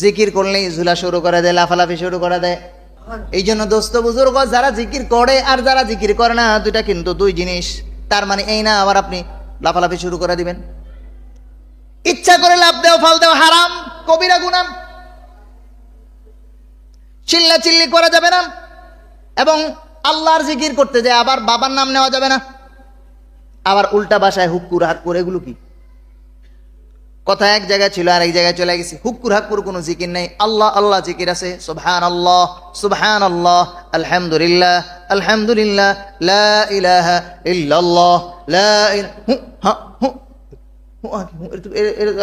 জিকির করলেই ঝুলা শুরু করে দেয়, লাফালাফি শুরু করে দেয়। এই জন্য দোস্ত বুজুর্গ, যারা জিকির করে আর যারা জিকির করে না, দুইটা কিন্তু দুই জিনিস। তার মানে এই না আবার আপনি লাফালাফি শুরু করে দিবেন। ইচ্ছা করে লাফ দেও ফাল দেও হারাম, কবিরা গুনাহ। চিল্লা চিল্লি করা যাবে না, এবং আল্লাহর জিকির করতে যায় আবার বাবার নাম নেওয়া যাবে না। আবার উল্টা ভাষায় হুক্কুর হাক্কুর, এগুলো কি কথা? এক জায়গায় ছিল আর এক জায়গায় চলে গেছে। হুক্কুর হাক্কুর কোনো জিকির নেই, আল্লাহ আল্লাহ জিকির আছে। সুবহানাল্লাহ সুবহানাল্লাহ, আলহামদুলিল্লাহ আলহামদুলিল্লাহ, লা ইলাহা ইল্লাল্লাহ, লা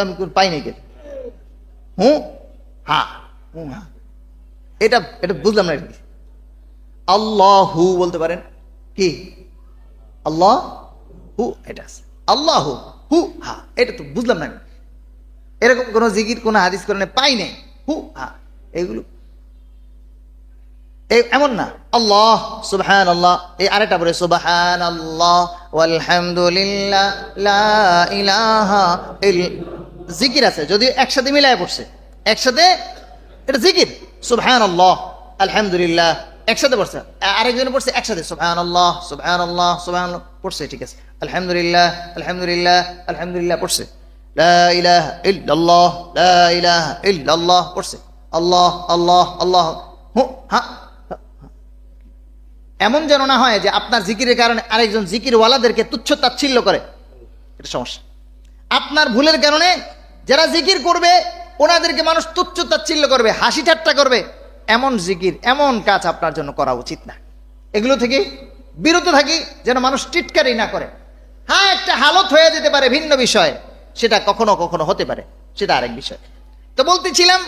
আমি পাই নাই। হু হা হু হা, এটা এটা বুঝলাম না। আল্লাহু বলতে পারেন কি? আল্লাহ হু, এটা আছে। আল্লাহু হু হা, এটা তো বুঝলাম না। এরকম কোন জিকির কোন হাদিস কোরআনে পাই নাই। হু হা, এগুলো এমন না। আল্লাহ সুবহানাল্লাহ, এই আরেকটা বলে সুবহানাল্লাহ ওয়ালহামদুলিল্লাহ লা ইলাহা জিকির আছে, যদি একসাথে মিলায় পড়ছে, একসাথে এটা জিকির। সুবহানাল্লাহ আলহামদুলিল্লাহ একসাথে পড়ছে, আরেকজনে পড়ছে একসাথে সুবহানাল্লাহ সুবহানাল্লাহ সুবহানাল্লাহ পড়ছে, ঠিক আছে। আলহামদুলিল্লাহ আলহামদুলিল্লাহ আলহামদুলিল্লাহ পড়ছে। লা ইলাহা ইল্লাল্লাহ লা ইলাহা ইল্লাল্লাহ পড়ছে। আল্লাহ আল্লাহ আল্লাহ হু হা। এমন যেন না হয় যে আপনার জিকিরের কারণে আরেকজন জিকিরওয়ালাদেরকে তুচ্ছ তাচ্ছিল্য করে, এটা সমস্যা। আপনার ভুলের কারণে যারা জিকির করবে ওনাদেরকে মানুষ তুচ্ছ তাচ্ছিল্য করবে, হাসি ঠাট্টা করবে, এমন জিকির এমন কাজ আপনার জন্য করা উচিত না। এগুলো থেকে বিরত থাকি, যেন মানুষ টিটকারি না করে। হ্যাঁ, একটা হালত হয়ে যেতে পারে ভিন্ন বিষয়, সেটা কখনো কখনো হতে পারে, সেটা আরেক বিষয়। তো বলতেছিলাম